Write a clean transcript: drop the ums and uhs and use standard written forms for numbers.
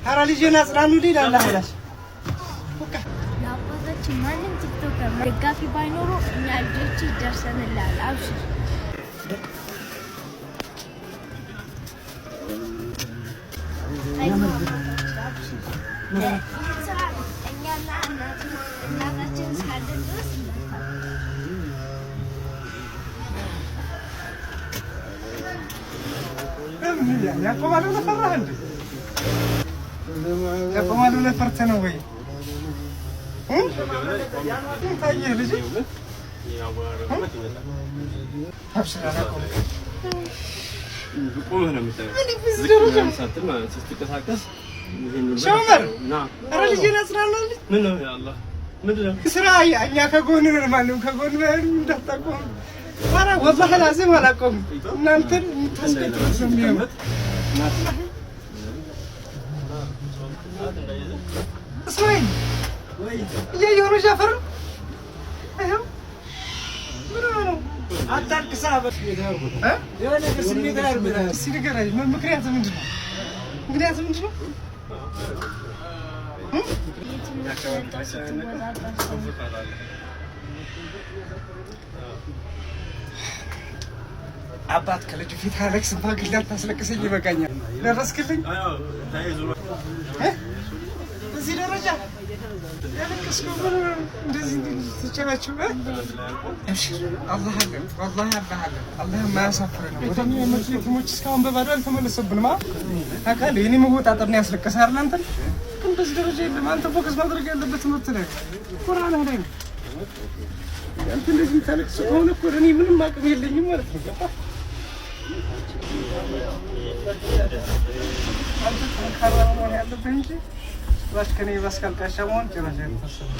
ኧረ ልጄን አጽናኑልኝ ይላል አላሽ ለአባታችን ማንም ቲክቶከር ደጋፊ ባይኖሩ እኛ ልጆች ይደርሰንላል። አብሽር እኛና እናታችን እስካለን ድረስ ያቆማሉ ለፈራህ እንዴ? ያቆማሉ ለፈርተህ ነው ወይ? ታየህ ልጅ አብሽር አላቆም ቆመህ ነው የምታየው። ስትንቀሳቀስ ሸመር ኧረ ልጄን አጽናናልኝ። ምን ነው ያአላህ ምንድን ነው ስራ? እኛ ከጎን ነን ማለት ነው። ከጎን በሉ እንዳታቆም። ኧረ ወላሂ ላዚም አላቆምም። እናንተን የምታስቀጥሉት ነው የሚሆነው። እስማኤል እያየሁ ነው ጃፈር ይኸው ምን ነው አታልቅሳ የሆነ ነገር ስሜት ላይ አድርጎታል። እስኪ ንገረኝ ምክንያቱ ምንድን ነው? ምክንያቱ ምንድን ነው? አባት ከልጁ ፊት አለቅስ ባግላ ታስለቅሰኝ ይበቃኛል። ደረስክልኝ እዚህ ደረጃ ያለቅስኩ እንደዚህ ትጨናችሁ አላህ አለ ወላሂ አላህ ማያሳፍር ነው። ወደኛ የመትሞች እስካሁን በባዶ አልተመለሰብንም። አካል የኔ መወጣጠር ነው ያስለቀሰህ አይደል? አንተ ግን በዚህ ደረጃ የለም። አንተ ፎከስ ማድረግ ያለበት ትምህርት ላይ ቁርአን ላይ ነው። አንተ እንደዚህ ታለቅስ ከሆነ እኮ እኔ ምንም አቅም የለኝም ማለት ነው። ገባህ? አንተ ጠንካራ መሆን ያለብህ እንጂ ባሽ ከኔ ባስካልቃሻ መሆን ጭራሽ አይተሰብም።